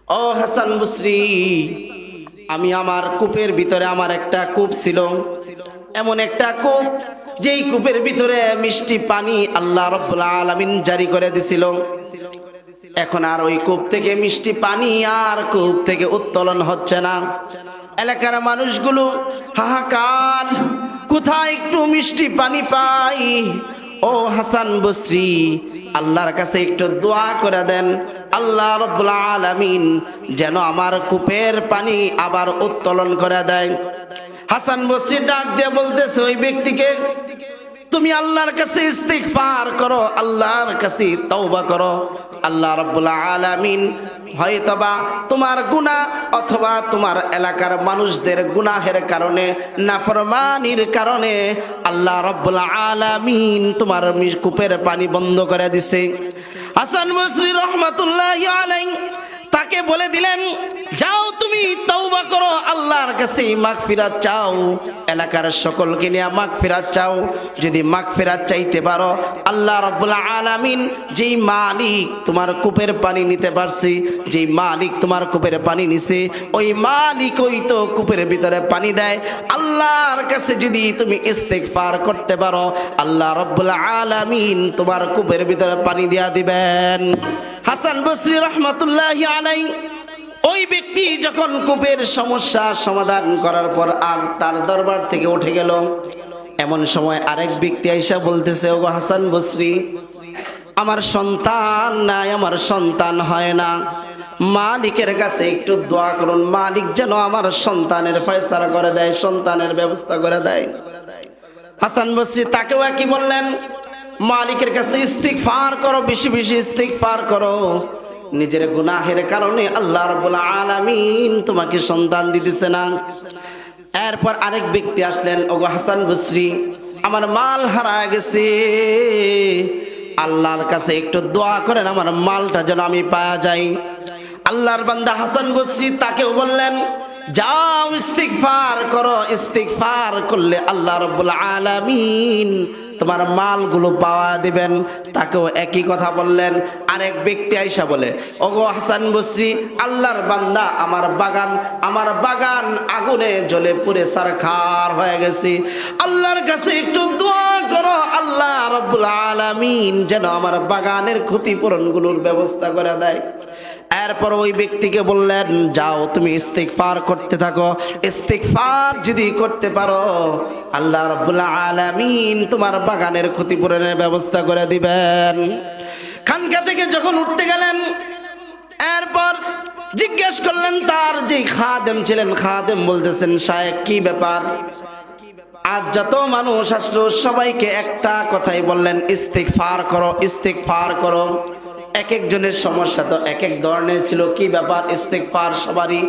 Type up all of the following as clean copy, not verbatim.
ও হাসান বসরি, আমি আমার কূপের ভিতরে আমার একটা কূপ ছিল, এমন একটা কূপ যেই কূপের ভিতরে মিষ্টি পানি আল্লাহ রাব্বুল আলামিন জারি করে দিছিল। এখন আর ওই কূপ থেকে মিষ্টি পানি আর কূপ থেকে উত্তোলন হচ্ছে না। এলাকার মানুষগুলো হাহাকার, কোথায় একটু মিষ্টি পানি পাই। ও হাসান বসরি, আল্লাহর কাছে একটু দোয়া করে দেন, আল্লাহ রাব্বুল আলামিন যেন আমার কূপের পানি আবার উত্তোলন করে দেয়। হাসান বসরি ডাক দিয়ে বলতেছে ওই ব্যক্তিকে, তুমি আল্লাহর কাছে ইস্তিগফার করো, আল্লাহর কাছে তওবা করো। আল্লাহ রাব্বুল আলামিন হয়তোবা তোমার গুনাহ অথবা তোমার এলাকার মানুষদের গুনাহের কারণে, নাফরমানির কারণে আল্লাহ রাব্বুল আলামিন তোমার কূপের পানি বন্ধ করে দিছে। হাসান বসরি রাহমাতুল্লাহি আলাইহি তাকে বলে দিলেন, যাও তুমি তওবা করো, আল্লাহর কাছে মাগফিরাত চাও, এলাকার সকলকে নিয়ে মাগফিরাত চাও। যদি মাগফিরাত চাইতে পারো, আল্লাহ রাব্বুল আলামিন যেই মালিক তোমার কূপের পানি নিতে পারছে, যেই মালিক তোমার কূপের পানি নিছে, ওই মালিক ওই তো কূপের ভিতরে পানি দেয়। আল্লাহর কাছে যদি তুমি ইস্তিগফার করতে পারো, আল্লাহ রাব্বুল আলামিন তোমার কূপের ভিতরে পানি দিয়া দিবেন। হাসান বসরি রাহমাতুল্লাহি আলাইহি ওই ব্যক্তি যখন কূপের সমস্যা সমাধান করার পর আর তার দরবার থেকে উঠে গেল, এমন সময় আরেক ব্যক্তি আইসা বলতেছে, ওগো হাসান বসরি, আমার সন্তান নাই, আমার সন্তান হয় না, মালিকের কাছে একটু দোয়া করুন, মালিক যেন আমার সন্তানের ফয়সালা করে দেয়, সন্তানের ব্যবস্থা করে দেয়। হাসান বসরি তাকেও একই বললেন, মালিকের কাছে ইস্তিগফার করো, বেশি বেশি ইস্তিগফার করো, নিজের গুনাহের কারণে আল্লাহ রাব্বুল আলামিন তোমাকে সন্তান দিতেছে না। এরপর আরেক ব্যক্তি আসলেন, ওগো হাসান বসরি, আমার মাল হারায় গেছে, আল্লাহর কাছে একটু দোয়া করেন, আমার মালটা যেন আমি পাওয়া যাই। আল্লাহর বান্দা হাসান বসরি তাকেও বললেন, যাও ইস্তিগফার করো, ইস্তিগফার করলে আল্লাহ রাব্বুল আলামিন তোমার মালগুলো পাওয়া দিবেন। তাকেও একই কথা বললেন। আরেক ব্যক্তি আইসা বলে, ওগো হাসান বসরি, আল্লাহর বান্দা, আমার বাগান আগুনে জ্বলে পুড়ে ছারখার হয়ে গেছে, আল্লাহর কাছে একটু দোয়া করো, আল্লাহ রাব্বুল আলামিন যেন আমার বাগানের ক্ষতিপূরণগুলোর ব্যবস্থা করে দেয়। এরপর ওই ব্যক্তিকে বললেন, যাও তুমি ইস্তিগফার করতে থাকো, ইস্তিগফার যদি করতে পারো, আল্লাহ রাব্বুল আলামিন তোমার বাগানের ক্ষতিপূরণের ব্যবস্থা করে দিবেন। খানকা থেকে যখন উঠতে গেলেন, এরপর জিজ্ঞেস করলেন তার যে খাদেম ছিলেন, খাদেম বলতেছেন, শায়েখ কি ব্যাপার? আজ যত মানুষ আসলো সবাইকে একটা কথাই বললেন, ইস্তিগফার করো, ইস্তিগফার করো। এক একজনের সমস্যা তো এক এক ধরনের ছিল, কি ব্যাপার? ইস্তিগফার সবারই।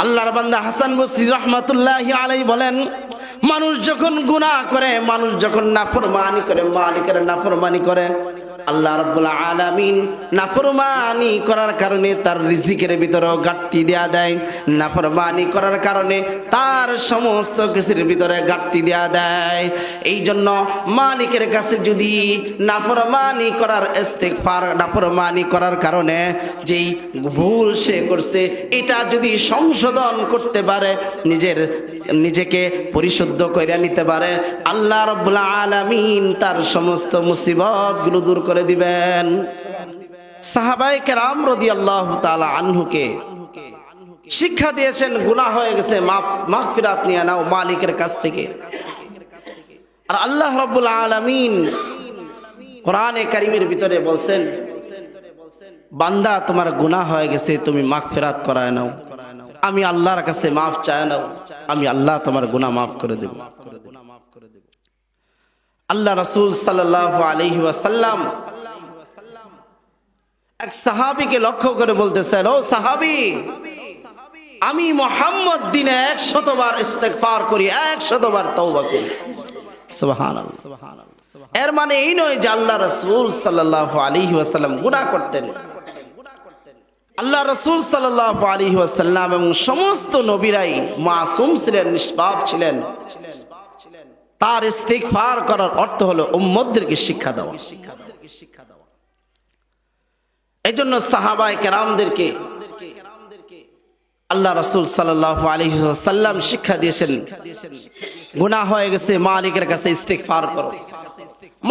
আল্লাহর বান্দা হাসান বসরি রাহমাতুল্লাহি আলাইহি বলেন, মানুষ যখন গুনাহ করে, মানুষ যখন নাফরমানি করে, মালিকের নাফরমানি করে, আল্লাহ রাব্বুল আলামিন নাফরমানি করার কারণে তার রিজিকের ভিতরেও ঘাটতি দেয়া দেয়, নাফরমানি করার কারণে তার সমস্ত কিছুর ভিতরে ঘাটতি দেয়া দেয়। এই জন্য মালিকের কাছে যদি নাফরমানি করার ইস্তিগফার, নাফরমানি করার কারণে যেই ভুল সে করছে, এটা যদি সংশোধন করতে পারে, নিজেকে পরিশুদ্ধ করে নিতে পারে, আল্লাহ রাব্বুল আলামিন তার সমস্ত মুসিবতগুলো দূর করে দিবেন। সাহাবায়ে কেরাম রাদিয়াল্লাহু তাআলা আনহুকে শিক্ষা দিয়েছেন, গুনাহ হয়ে গেছে, মাগফিরাত নিয়ে নাও মালিকের কাছ থেকে। আর আল্লাহ রাব্বুল আলামিন কোরআনে কারীমের ভিতরে বলছেন, বান্দা তোমার গুনাহ হয়ে গেছে, তুমি মাগফিরাত করায় নাও, আমি আল্লাহর কাছে মাফ চায় নাও, আমি আল্লাহ তোমার গুনাহ মাফ করে দেব। আল্লাহ রাসূল সাল্লাল্লাহু আলাইহি ওয়াসাল্লাম এক সাহাবীকে লক্ষ্য করে বলতেছেন, ও সাহাবী, আমি মুহাম্মদ দিনে 100 বার ইস্তিগফার করি, 100 বার তওবা করি। সুবহানাল্লাহ। এর মানে এই নয় যে আল্লাহ রাসূল সাল্লাল্লাহু আলাইহি ওয়াসাল্লাম গুনাহ করতেন। আল্লাহ রাসূল সাল্লাল্লাহু আলাইহি ওয়াসাল্লাম এবং সমস্ত নবীরাই মাসুম ছিলেন, নিষ্পাপ ছিলেন। তার ইস্তিগফার করার অর্থ হলো উম্মতদেরকে শিক্ষা দেওয়া। এই জন্য সাহাবায়ে কেরামদেরকে আল্লাহ রাসূল সাল্লাল্লাহু আলাইহি ওয়াসাল্লাম শিক্ষা দিয়েছেন, গুনাহ হয়ে গেছে মালিকের কাছে ইস্তিগফার করো,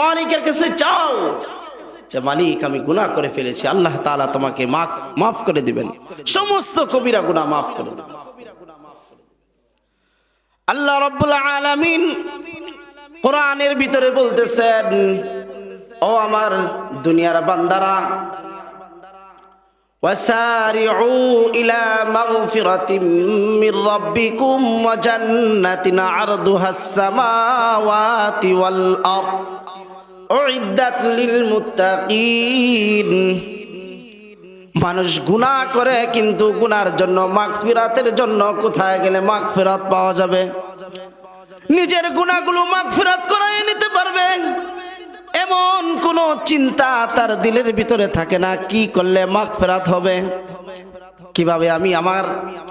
মালিকের কাছে চাও যে মালিক আমি গুনাহ করে ফেলেছি, আল্লাহ তাআলা তোমাকে মাফ করে দিবেন, সমস্ত কবিরা গুনাহ মাফ করে দিবেন। আল্লাহ রাব্বুল আলামিন কোরআনের ভিতরে বলতেছেন, ও আমার দুনিয়ার বান্দারা, ওয়াসারিউ ইলা মাগফিরাতিম মির রাব্বিকুম ওয়া জান্নাতিন আরদুহাস সামাওয়াতি ওয়াল আরদ উইদ্দাত লিল মুত্তাকিন। মানুষ গুনাহ করে, কিন্তু গুনার জন্য মাগফিরাতের জন্য কোথায় গেলে মাগফিরাত পাওয়া যাবে? নিজের গুনাহগুলো মাগফিরাত করায় নিতে পারবে এমন কোন চিন্তা তার দিলের ভিতরে থাকে না। কি করলে মাগফিরাত হবে, কিভাবে আমি আমার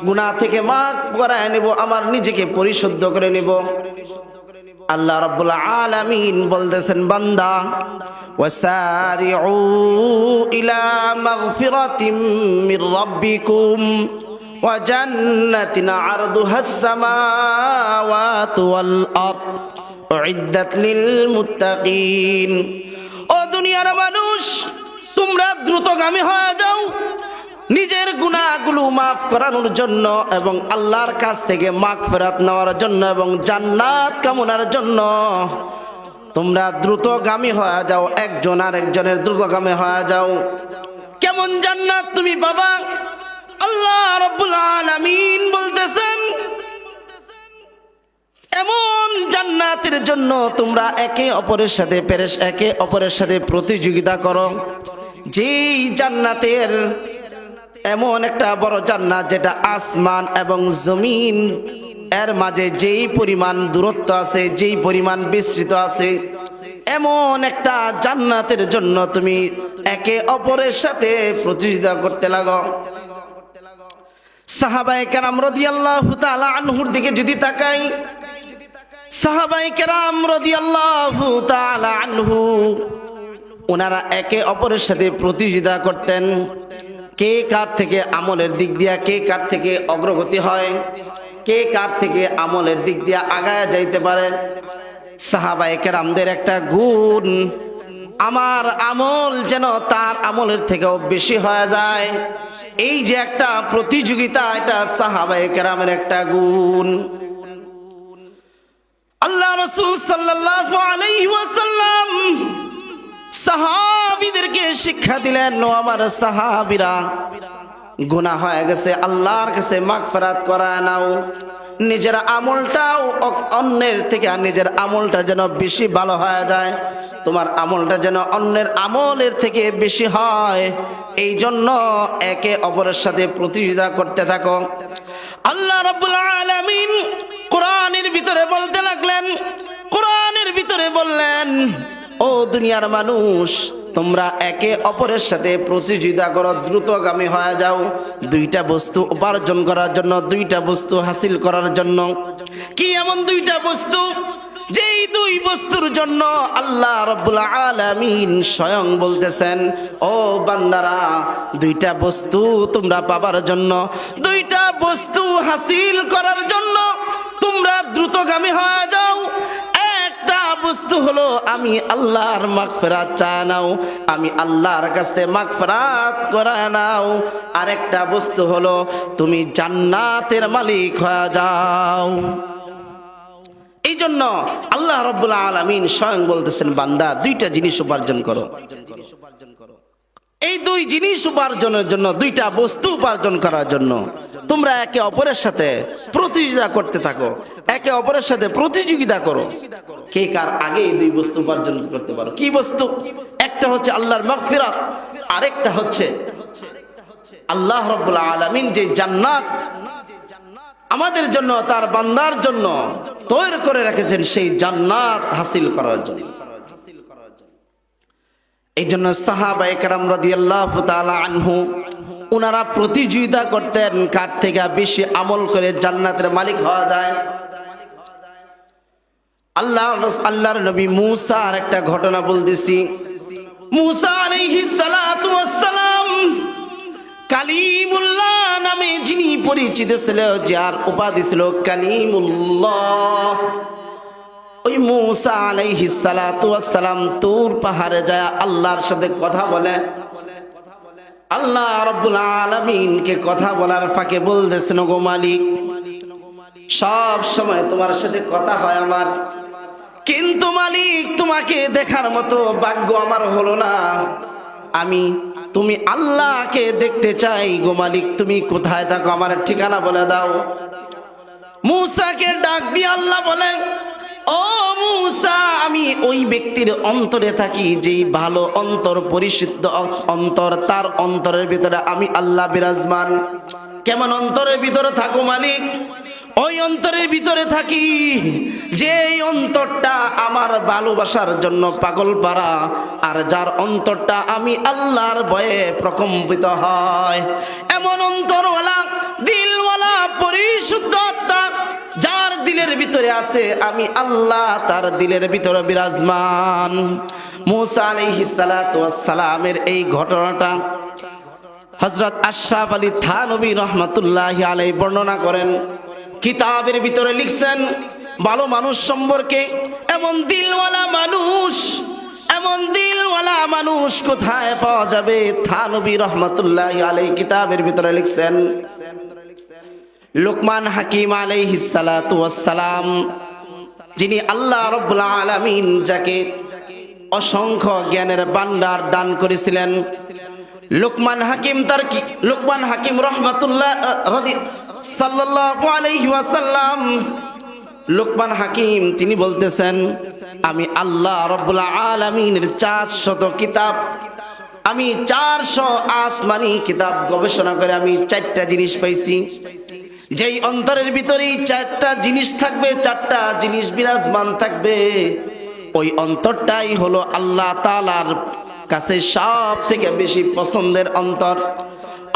গুনাহ থেকে মাফ করায় নেব, আমার নিজেকে পরিশুদ্ধ করে নেব। আল্লাহ রাব্বুল আলামিন বলতেছেন, বান্দা ওয়াসারিউ ইলা মাগফিরাতিম মির রাব্বিকুম ওয়া জান্নাতিন আরদুহাস সামাওয়াতু ওয়াল আরদ উইদ্দাত লিল মুত্তাকিন। ও দুনিয়ার মানুষ, তোমরা দ্রুতগামী হয়ে যাও নিজের গুনাহগুলো মাফ করানোর জন্য এবং আল্লাহর কাছ থেকে মাগফিরাত নেওয়ার জন্য এবং জান্নাত কামনার জন্য। তোমরা দ্রুতগামী হয়ে যাও, একজন আরেকজনের দ্রুতগামী হয়ে যাও। কেমন জান্নাত তুমি পাবা? আল্লাহ রাব্বুল আলামিন বলতেছেন, এমন জান্নাতের জন্য তোমরা একে অপরের সাথে প্রতিযোগিতা করো। যেই জান্নাতের এমন একটা বড় জান্নাত যেটা আসমান এবং জমিন এর মাঝে যেই পরিমাণ দূরত্ব আছে, যেই পরিমাণ বিস্তৃত আছে, এমন একটা জান্নাতের জন্য তুমি একে অপরের সাথে প্রতিযোগিতা করতে লাগো। সাহাবায়ে কেরাম রাদিয়াল্লাহু তাআলা আনহুর দিকে যদি তাকাই, সাহাবায়ে কেরাম রাদিয়াল্লাহু তাআলা আনহু ওনারা একে অপরের সাথে প্রতিযোগিতা করতেন, কে কার থেকে আমলের দিক দিয়া, কে কার থেকে অগ্রগতি হয়, কে কার থেকে আমলের দিক দিয়া আগায় যাইতে পারে। সাহাবায়ে কেরামদের একটা গুণ, আমার আমল যেন তার আমলের থেকেও বেশি হয়ে যায়। এই যে একটা প্রতিযোগিতা, এটা সাহাবায়ে কেরামের একটা গুণ। আল্লাহ রাসূল সাল্লাল্লাহু আলাইহি ওয়াসাল্লাম সাহাবীদেরকে শিক্ষা দিলেন, ও আমার সাহাবীরা, গুনাহ হয়ে গেছে, আল্লাহর কাছে মাগফিরাত করায় নাও। নিজের আমলটাও অন্যের থেকে, নিজের আমলটা যেন বেশি ভালো হয়ে যায়, তোমার আমলটা যেন অন্যের আমলের থেকে বেশি হয়, এই জন্য একে অপরের সাথে প্রতিযোগিতা করতে থাকো। আল্লাহ রাব্বুল আলামিন কোরআনের ভিতরে বলতে লাগলেন, কোরআনের ভিতরে বললেন, ও দুনিয়ার মানুষ, তোমরা একে অপরের সাথে প্রতিযোগিতা করো, দ্রুতগামী হয়ে যাও দুইটা বস্তু উপার্জন করার জন্য, দুইটা বস্তু হাসিল করার জন্য। কি এমন দুইটা বস্তু? যেই দুই বস্তুর জন্য আল্লাহ রাব্বুল আলামিন স্বয়ং বলতেছেন, ও বান্দারা, দুইটা বস্তু তোমরা পাবার জন্য, দুইটা বস্তু হাসিল করার জন্য তোমরা দ্রুতগামী হয়ে যাও। একটা বস্তু হলো আমি আল্লাহর মাগফিরাত চায় নাও, আমি আল্লাহর কাছে মাগফিরাত করায় নাও। আরেকটা বস্তু হলো তুমি জান্নাতের মালিক হয়ে যাও। এই জন্য আল্লাহ রাব্বুল আলামিন স্বয়ং বলতেছেন, বান্দা দুইটা জিনিস উপার্জন করো। এই দুই জিনিস উপার্জনের জন্য, দুইটা বস্তু উপার্জন করার জন্য তোমরা একে অপরের সাথে প্রতিযোগিতা করতে থাকো, একে অপরের সাথে প্রতিযোগিতা করো, কে কার আগে এই দুই বস্তু উপার্জন করতে পারো। কি বস্তু? একটা হচ্ছে আল্লাহর মাগফিরাত, আরেকটা হচ্ছে আল্লাহ রাব্বুল আলামিন যে জান্নাত আমাদের জন্য, তার বান্দার জন্য তৈরি করে রেখেছেন, সেই জান্নাত হাসিল করার জন্য। এই জন্য সাহাবায়ে কেরাম রাদিয়াল্লাহু তাআলা আনহু ওনারা প্রতিযোগিতা করতেন, কার থেকে বেশি আমল করে জান্নাতের মালিক হওয়া যায়। আল্লাহর নবী মুসার একটা ঘটনা বলতেছি। মুসা আলাইহিস সালাতু ওয়াস সালাম কালিমুল্লাহ নামে যিনি পরিচিত ছিল, যার উপাধি ছিল কালিমুল্লাহ, ওই মূসা আলাইহিস সালাতু ওয়াস সালাম তুর পাহাড়ে যায় আল্লাহর সাথে কথা বলে। আল্লাহ রাব্বুল আলামিনকে কথা বলার ফাঁকে বলতেছেন, গো মালিক, সব সময় তোমার সাথে কথা হয় আমার, কিন্তু মালিক তোমাকে দেখার মতো ভাগ্য আমার হলো না। তুমি আল্লাহকে দেখতে চাই, গো মালিক তুমি কোথায় থাকো আমার ঠিকানা বলে দাও। মূসাকে ডাক দিয়ে আল্লাহ বলেন, ও মূসা, আমি ওই ব্যক্তির অন্তরে থাকি যেই ভালো অন্তর, পরিশুদ্ধ অন্তর, তার অন্তরের ভিতরে আমি আল্লাহ বিরাজমান। কেমন অন্তরের ভিতরে থাকো মালিক? ওই অন্তরের ভিতরে থাকি যে অন্তরটা আমার ভালোবাসার জন্য পাগল পারা, আর যার অন্তরটা আমি আল্লাহর ভয়ে প্রকম্পিত হয়, এমন অন্তরওয়ালা, দিলওয়ালা, পরিশুদ্ধ আত্মা যার দিলের ভিতরে আছে আমি আল্লাহ তার দিলের ভিতরে বিরাজমান। মূসা আলাইহিস সালাতু ওয়াস সালামের এই ঘটনাটা হযরত আশরাফ আলী থানভী রাহমাতুল্লাহি আলাইহি বর্ণনা করেন, কিতাবের ভিতরে লিখছেন ভালো মানুষ সম্পর্কে। এমন দিলওয়ালা মানুষ, এমন দিলওয়ালা মানুষ কোথায় পাওয়া যাবে? থানভী রাহমাতুল্লাহি আলাইহি কিতাবের ভিতরে লিখছেন, লোকমান হাকিম আলাইহিস সালাতু ওয়াস সালাম, যিনি আল্লাহ রাব্বুল আলামিন যাকে অসংখ্য জ্ঞানের ভান্ডার দান করেছিলেন, লোকমান হাকিম রহমাতুল্লাহ সাল্লাল্লাহু আলাইহি ওয়াসাল্লাম, লোকমান হাকিম তিনি বলতেছেন, আমি আল্লাহ রাব্বুল আলামিনের 400 কিতাব, আমি 400 আসমানি কিতাব গবেষণা করে আমি 4টা জিনিস পাইছি। যেই অন্তরের ভিতরেই 4টা জিনিস থাকবে, 4টা জিনিস বিরাজমান থাকবে, ওই অন্তরটাই হলো আল্লাহ তাআলার কাছে সব থেকে বেশি পছন্দের অন্তর।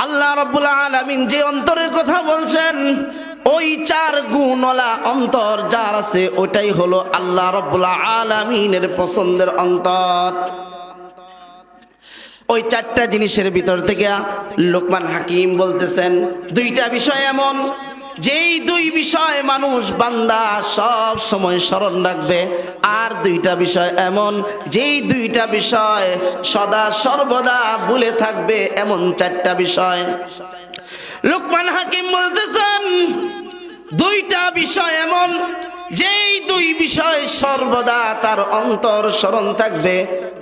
আল্লাহ রাব্বুল আলামিন যে অন্তরের কথা বলছেন, ওই 4 গুণওয়ালা অন্তর যার আছে, ওটাই হলো আল্লাহ রাব্বুল আলামিনের পছন্দের অন্তর। ওই 4টা জিনিসের ভিতর থেকে লোকমান হাকিম বলতেছেন, 2টা বিষয় এমন যেই 2 বিষয় মানুষ বান্দা সব সময় স্মরণ রাখবে, আর 2টা বিষয় এমন যেই 2টা বিষয় সদা সর্বদা ভুলে থাকবে, এমন 4টা বিষয়। লোকমান হাকিম বলতেছেন, 2টা বিষয় এমন যেই 2 বিষয় সর্বদা তার অন্তর স্মরণ থাকবে,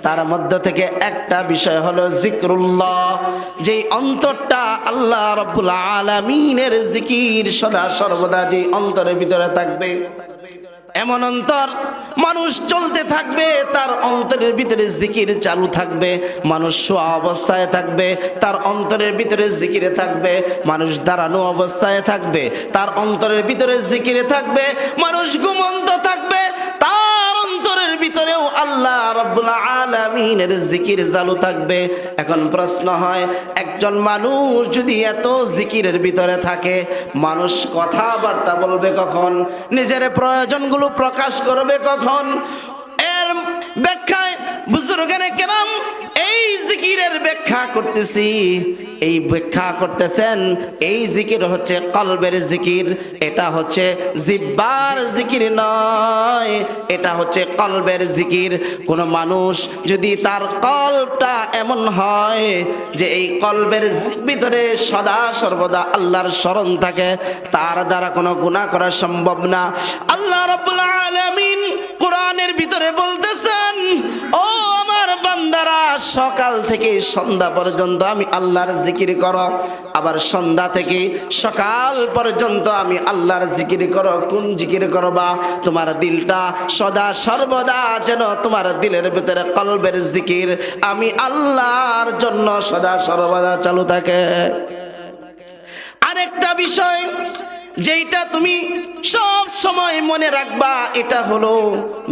তার মধ্য থেকে একটা বিষয় হলো জিক্রুল্লাহ, যেই অন্তরটা আল্লাহ রাব্বুল আলামিনের জিকির সদা সর্বদা যেই অন্তরের ভিতরে থাকবে, এমন অন্তর মানুষ চলতে থাকবে, তার অন্তরের ভিতরে জিকির চালু থাকবে। মানুষ শোয়া অবস্থায় থাকবে, তার অন্তরের ভিতরে জিকিরে থাকবে। মানুষ দাঁড়ানো অবস্থায় থাকবে, তার অন্তরের ভিতরে জিকিরে থাকবে। মানুষ ঘুমন্ত থাকবে, তার অন্তরের ভিতরেও আল্লাহ রাব্বুল আলামিনের জিকির চালু থাকবে। এখন প্রশ্ন হয়, একজন মানুষ যদি এত জিকিরের ভিতরে থাকে, মানুষ কথাবার্তা বলবে কখন? নিজের প্রয়োজনগুলো প্রকাশ করবে কখন? এর ব্যাখ্যায় বুজুর্গানে কেরাম এই জিকিরের ব্যাখ্যা করতেছি, এই ব্যাখ্যা করতেছেন, এই জিকির হচ্ছে কলবের জিকির, এটা হচ্ছে জিহ্বার জিকির নয়, এটা হচ্ছে কলবের জিকির। কোন মানুষ যদি তার কলবটা এমন হয় যে এই কলবের ভিতরে সদা সর্বদা আল্লাহর স্মরণ থাকে, তার দ্বারা কোনো গুনাহ করা সম্ভব না। আল্লাহ রাব্বুল আলামিন কোরআনের ভিতরে বলতেছেন, ও আমার বান্দারা, সকাল থেকে সন্ধ্যা পর্যন্ত আমি আল্লাহর জিকির করো, আবার সন্ধ্যা থেকে সকাল পর্যন্ত আমি আল্লাহর জিকির করো। কোন জিকির করবা? তোমার দিলটা সদা সর্বদা যেন তোমার দিলের ভিতরে কলবের জিকির আমি আল্লাহর জন্য সদা সর্বদা চালু থাকে। আরেকটা বিষয় যেটা তুমি সব সময় মনে রাখবা, এটা হলো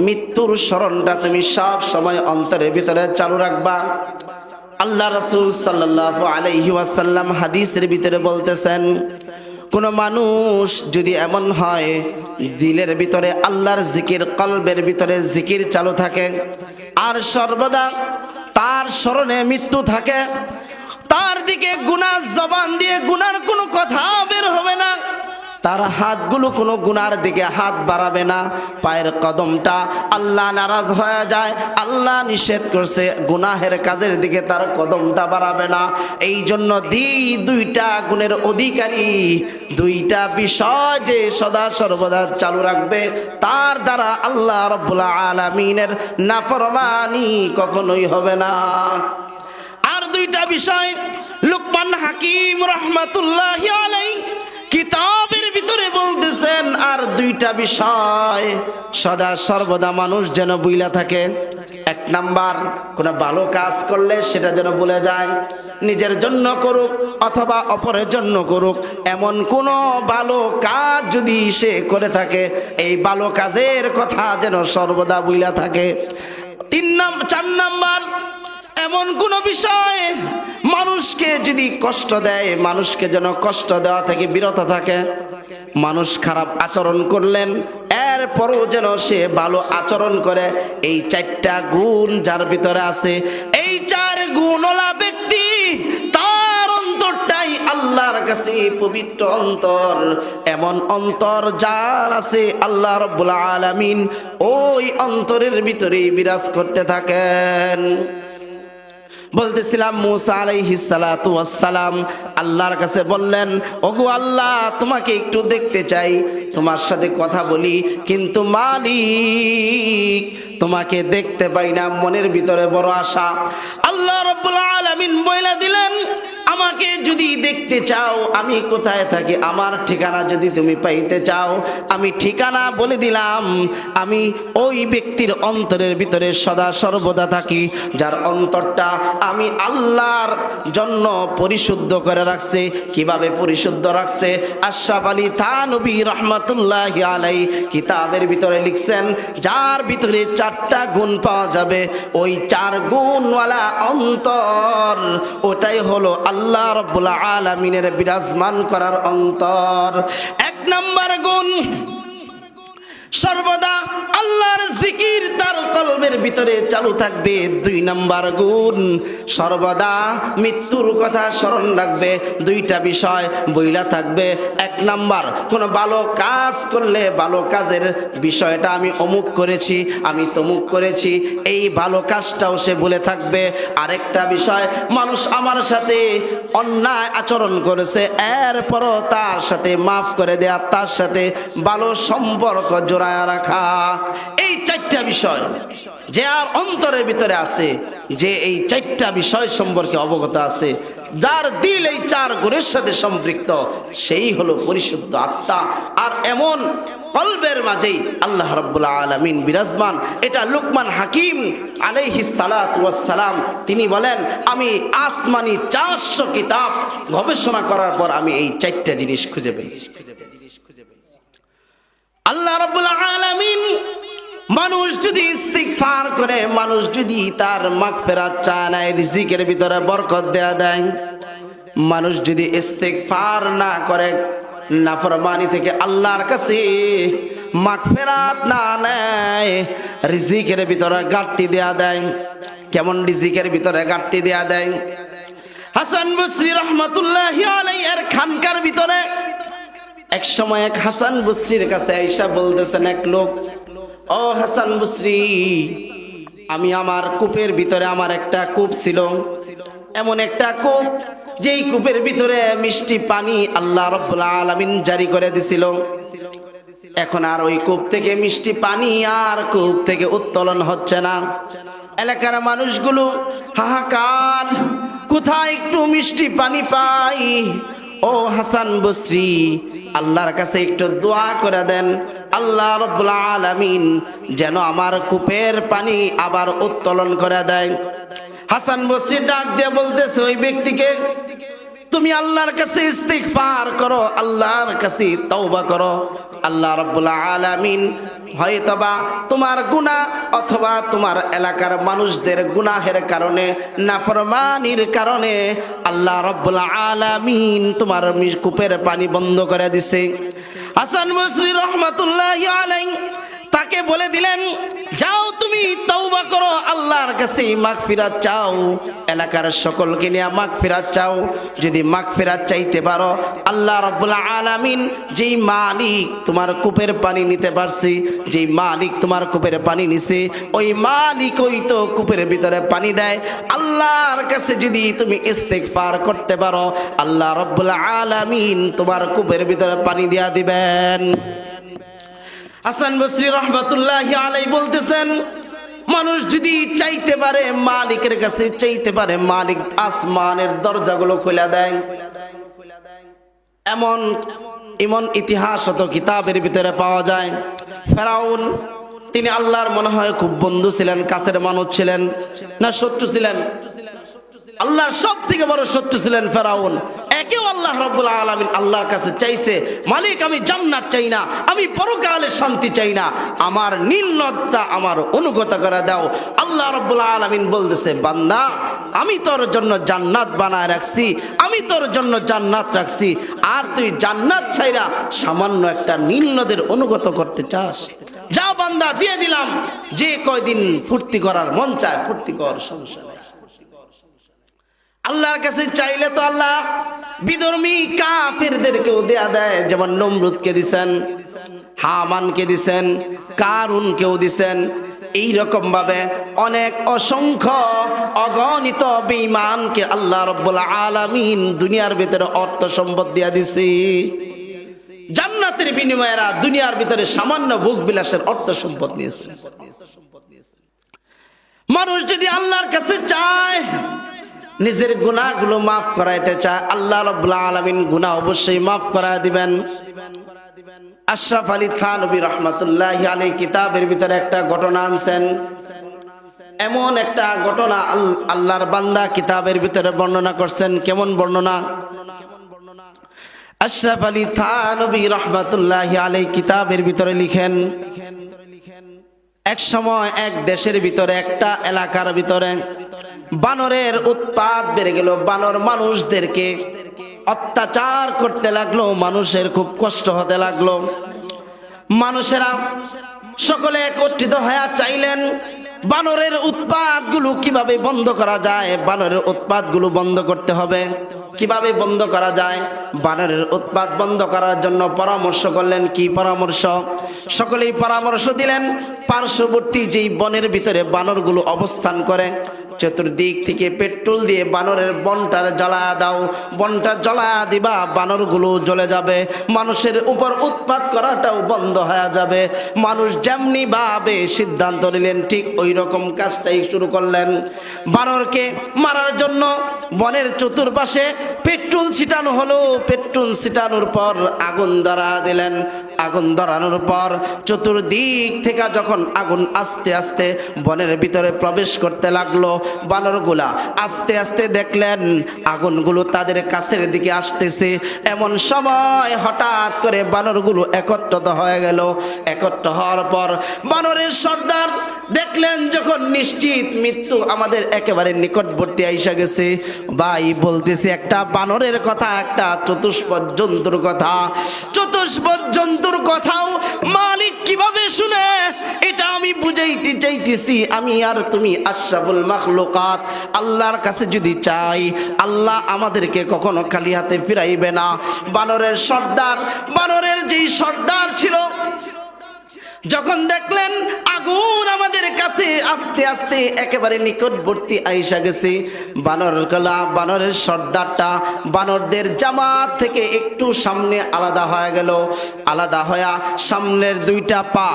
মৃত্যুর স্মরণটা তুমি সব সময় অন্তরের ভিতরে চালু রাখবা। আল্লাহ রাসূল সাল্লাল্লাহু আলাইহি ওয়াসাল্লাম হাদিসের ভিতরে বলতেছেন, কোন মানুষ যদি এমন হয় দিলের ভিতরে আল্লাহর জিকির, কলবের ভিতরে জিকির চালু থাকে, আর সর্বদা তার স্মরণে মৃত্যু থাকে, তার দিকে গুনাহ জবান দিয়ে গুনার কোনো কথা বের হবে না, তার হাতগুলো কোনো গুনার দিকে হাত বাড়াবে না, পায়ের কদমটা আল্লাহ নারাজ হয়ে যায়, আল্লাহ নিষেধ করছে গুনাহের কাজের দিকে তার কদমটা বাড়াবে না। এই জন্য দুইটা গুণের অধিকারী, দুইটা বিষয় যে সদা সর্বদা চালু রাখবে, তার দ্বারা আল্লাহ রাব্বুল আলামিনের নাফরমানি কখনোই হবে না। আর দুইটা বিষয় লুকমান হাকিম রাহমাতুল্লাহি আলাইহি কিতাবের ভিতরে বলতেছেন, আর দুইটা বিষয় সদা সর্বদা মানুষ যেন বুইলা থাকে। এক নাম্বার, কোন ভালো কাজ করলে সেটা যেন ভুলে যায়, নিজের জন্য করুক অথবা অপরের জন্য করুক, এমন কোন ভালো কাজ যদি সে করে থাকে, এই ভালো কাজের কথা যেন সর্বদা বুইলা থাকে। 4 নাম্বার, এমন কোন বিষয় মানুষকে যদি কষ্ট দেয়, মানুষকে যেন কষ্ট দেওয়া থেকে বিরত থাকে। মানুষ খারাপ আচরণ করলেন, এরপরও যেন সে ভালো আচরণ করে। এই 4টা গুণ যার ভিতরে আছে, এই 4 গুণওয়ালা ব্যক্তি, তার অন্তরটাই আল্লাহর কাছে পবিত্র অন্তর। এমন অন্তর যার আছে, আল্লাহ রাব্বুল আলামিন ওই অন্তরের ভিতরেই বিরাজ করতে থাকেন। বলতেছিলাম মুসা আলাইহিস সালাতু ওয়াস সালাম আল্লাহর কাছে বললেন, ওগো আল্লাহ, তোমাকে একটু দেখতে চাই, তোমার সাথে কথা বলি, কিন্তু মালিক তোমাকে দেখতে পাই না, মনের ভিতরে বড় আশা। আল্লাহ রাব্বুল আলামিন বলে দিলেন, আমাকে যদি দেখতে চাও আমি কোথায় থাকি, আমার ঠিকানা যদি তুমি পাইতে চাও, আমি ঠিকানা বলে দিলাম। আমি ওই ব্যক্তির অন্তরের ভিতরে সদা সর্বদা থাকি, যার অন্তরটা আমি আল্লাহর জন্য পরিশুদ্ধ করে রাখছে। কিভাবে পরিশুদ্ধ রাখছে? আশরাফ আলী থানভী রাহমাতুল্লাহি আলাইহি কিতাবের ভিতরে লিখছেন, যার ভিতরে 4টা গুণ পাওয়া যাবে, ওই 4 গুণওয়ালা অন্তর, ওটাই হলো আল্লাহ রাব্বুল আলামিনের বিরাজমান করার অন্তর। 1 নাম্বার গুণ, সর্বদা আল্লাহর জিকির তার কলবের ভিতরে চালু থাকবে। 2 নাম্বার গুণ, সর্বদা মৃত্যুর কথা স্মরণ রাখবে। 2টা বিষয় বইলা থাকবে। 1 নাম্বার, কোন ভালো কাজ করলে ভালো কাজের বিষয়টা আমি অমুক করেছি, আমি তমুক করেছি, এই ভালো কাজটাও সে বলে থাকবে। আরেকটা বিষয়, মানুষ আমার সাথে অন্যায় আচরণ করেছে, এরপরও তার সাথে মাফ করে দেয়া, তার সাথে ভালো সম্পর্ক জোড়ায় রাখা। এই 4টা বিষয় যে আর অন্তরের ভিতরে আছে, যে এই 4টা বিষয় সম্পর্কে অবগত আছে, যার দিল এই 4 গুণের সাথে সম্পৃক্ত, সেই হলো পরিশুদ্ধ আত্মা। আর এমন কলবের মাঝেই আল্লাহ রাব্বুল আলামিন বিরাজমান। এটা লুকমান হাকিম আলাইহিস সালাতু ওয়াস সালাম তিনি বলেন, আমি আসমানি 400 কিতাব গবেষণা করার পর আমি এই 4টা জিনিস খুঁজে পেয়েছি। আল্লাহ রাব্বুল আলামিন মানুষ যদি ইস্তিগফার করে, মানুষ যদি তার মাগফিরাত চায় না, রিজিকের ভিতরে বরকত দেয়া দেয়। মানুষ যদি ইস্তিগফার না করে, নাফরমানি থেকে আল্লাহর কাছে মাগফিরাত না নেয়, রিজিকের ভিতরে ঘাটতি দেয়া দেয়। কেমন রিজিকের ভিতরে ঘাটতি দেয়া দেয়? হাসান বসরি রাহমাতুল্লাহি আলাইহি এর খানকার ভিতরে এক সময় এক হাসান বসরির কাছে আয়েশা বলতেছেন এক লোক, ও হাসান বসরি, আমি আমার কূপের ভিতরে, আমার একটা কূপ ছিল, এমন একটা কূপ যেই কূপের ভিতরে মিষ্টি পানি আল্লাহ রাব্বুল আলামিন জারি করে দিছিল। এখন আর ওই কূপ থেকে মিষ্টি পানি আর কূপ থেকে উত্তোলন হচ্ছে না। এলাকার মানুষগুলো হাহাকার, কোথায় একটু মিষ্টি পানি পাই? ও হাসান বসরি, আল্লাহর কাছে একটু দোয়া করে দেন, আল্লাহ রাব্বুল আলামিন যেন আমার কূপের পানি আবার উত্তোলন করে দেয়। হাসান বসরি ডাক দিয়ে বলতেছে ওই ব্যক্তিকে, তুমি আল্লাহর কাছে ইস্তিগফার করো, আল্লাহর কাছে তওবা করো। আল্লাহ রাব্বুল আলামিন হয়তোবা তোমার গুনাহ অথবা তোমার এলাকার মানুষদের গুনাহের কারণে, নাফরমানির কারণে আল্লাহ রাব্বুল আলামিন তোমার কূপের পানি বন্ধ করে দিছে। হাসান বসরি রাহমাতুল্লাহি আলাইহি তাকে বান্দাকে বলে দিলেন, যাও তুমি তওবা করো, আল্লাহর কাছে মাগফিরাত চাও, এলাকার সকলকে নিয়ে মাগফিরাত চাও। যদি মাগফিরাত চাইতে পারো, আল্লাহ রাব্বুল আলামিন যেই মালিক তোমার কূপের পানি নিতে পারছে, যেই মালিক তোমার কূপের পানি নিছে, ওই মালিক ওই তো কূপের ভিতরে পানি দেয়। আল্লাহর কাছে যদি তুমি ইস্তিগফার করতে পারো, আল্লাহ রাব্বুল আলামিন তোমার কূপের ভিতরে পানি দিয়া দিবেন। হাসান বসরি রাহমাতুল্লাহি আলাইহি বলতেছেন, মানুষ যদি চাইতে পারে, মালিকের কাছে চাইতে পারে, মালিক আসমানের দরজাগুলো খুলে দেয়। এমন এমন ইতিহাস হত কিতাবের ভিতরে পাওয়া যায়। ফেরাউন, তিনি আল্লাহর মনে হয় খুব বন্ধু ছিলেন, কাছের মানুষ ছিলেন, না শত্রু ছিলেন? আল্লাহর সব থেকে বড় শত্রু ছিলেন ফেরাউন। একেও আল্লাহ রাব্বুল আলামিন আল্লাহর কাছে চাইছে, মালিক আমি জান্নাত চাই না, আমি পরকালের শান্তি চাই না, আমার নীল নদটা আমার অনুগত করে দাও। আল্লাহ রাব্বুল আলামিন বলতেছে, বান্দা আমি তোর জন্য জান্নাত বানায় রাখছি, আমি তোর জন্য জান্নাত রাখছি, আর তুই জান্নাত ছাইরা সামান্য একটা নীল নদের অনুগত করতে চাস? যা বান্দা, দিয়ে দিলাম, যে কয়দিন ফুর্তি করার মন চায় ফুর্তি কর, সমস্যা নেই। আল্লাহর কাছে চাইলে তো আল্লাহ বিধর্মী কাফেরদেরকেও দেয়া দেয়, যেমন নমরুদকে দিছেন, হামানকে দিছেন, কারুনকেও দিছেন। এই রকম ভাবে অনেক অসংখ্য অগণিত বেঈমানকে আল্লাহ রাব্বুল আলামিন দুনিয়ার ভিতরে অর্থ সম্পদ দিয়া দিছে। জান্নাতের বিনিময়ে এরা দুনিয়ার ভিতরে সামান্য ভোগ বিলাসের অর্থ সম্পদ নিয়েছে। মানুষ যদি আল্লাহর কাছে চায়, নিজের গুনাহগুলো মাফ করাইতে চায়, আল্লাহ রাব্বুল আলামিন গুনাহ অবশ্যই মাফ করায় দিবেন। আশরাফ আলী থানভী রাহমাতুল্লাহি আলাইহি কিতাবের ভিতরে একটা ঘটনা আনছেন। এমন একটা ঘটনা আল্লাহর বান্দা কিতাবের ভিতরে বর্ণনা করছেন। কেমন বর্ণনা? আশরাফ আলী থানভী রাহমাতুল্লাহি আলাইহি কিতাবের ভিতরে লিখেন, এক সময় এক দেশের ভিতরে, একটা এলাকার ভিতরে বানরের উৎপাত বেড়ে গেল। বানর মানুষদেরকে অত্যাচার করতে লাগলো, মানুষের খুব কষ্ট হতে লাগলো। মানুষেরা সকলে একত্রিত হয়ে চাইলেন বানরের উৎপাতগুলো কিভাবে বন্ধ করা যায়, বানরের উৎপাতগুলো বন্ধ করতে হবে। কিভাবে বন্ধ করা যায়? বানরের উৎপাত বন্ধ করার জন্য পরামর্শ করলেন। কি পরামর্শ? সকলেই পরামর্শ দিলেন, পার্শ্ববর্তী যেই বনের ভিতরে বানরগুলো অবস্থান করে, চতুর্দিক থেকে পেট্রোল দিয়ে বানরের বনটা জ্বালা দাও। বনটা জ্বালা দিবা, বানরগুলো জ্বলে যাবে, মানুষের উপর উৎপাত করাটাও বন্ধ হয়ে যাবে। মানুষ যেমনি ভাবে সিদ্ধান্ত নিলেন, ঠিক ওই রকম কাজটাই শুরু করলেন। বানরকে মারার জন্য বনের চতুর্পাশে পেট্রোল ছিটানো হলো। পেট্রোল ছিটানোর পর আগুন ধরা দিলেন। আগুন ধরানোর পর চতুর্দিক থেকে যখন আগুন আস্তে আস্তে বনের ভিতরে প্রবেশ করতে লাগলো, বানরগুলা আস্তে আস্তে দেখলেন আগুনগুলো তাদের কাছের দিকে আসতেছে। এমন সময় হঠাৎ করে বানরগুলো একত্রিত হয়ে গেল। একত্র হওয়ার পর বানরের সর্দার দেখলেন যখন নিশ্চিত মৃত্যু আমাদের একেবারে নিকটবর্তী আইসা গেছে, ভাই বলতেছে একটা বানরের কথা, একটা চতুষ্পদ জন্তুর কথা। চতুষ্পদ জন্তুর কথাও মালিক কিভাবে শুনে, এটা আমি বুঝাইতে চাইতেছি। আমি আর তুমি আশরাফুল মাখলুকাত, আল্লাহর কাছে যদি চাই, আল্লাহ আমাদেরকে কখনো খালি হাতে ফিরাইবে না। বানরের সর্দার, বানরের যেই সর্দার ছিল, যখন দেখলেন আগুন আমাদের কাছে আস্তে আস্তে একেবারে নিকটবর্তী আইসা গেছে, বানরের সর্দারটা বানরদের জামাত থেকে একটু সামনে আলাদা হয়ে গেল। আলাদা হয়ে সামনের দুইটা পা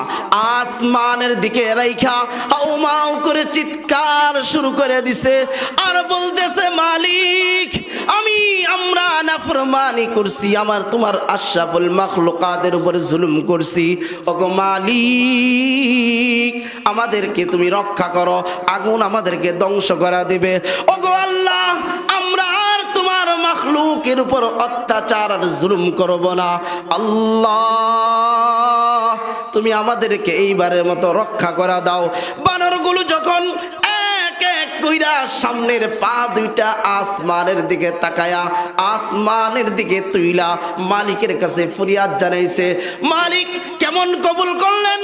আসমানের দিকে রাইখা হাউমাউ করে চিৎকার শুরু করে দিছে আর বলতেছে, মালিক আমরা নাফরমানি করছি, তোমার আশরাফুল মাখলুকাতের উপরে জুলুম করছি। ওগো মালিক, আমাদেরকে তুমি রক্ষা করো, আগুন আমাদেরকে ধ্বংস করা দিবে। ওগো আল্লাহ, আমরা আর তোমার মাখলুকের উপর অত্যাচার আর জুলুম করব না। আল্লাহ, তুমি আমাদেরকে এইবারের মতো রক্ষা করা দাও। বানরগুলো যখন এক এক কইরা সামনের পা দুইটা আসমানের দিকে তাকায়া আসমানের দিকে তুইলা মালিকের কাছে ফরিয়াদ জানাইছে। মালিক কেমন কবুল করলেন,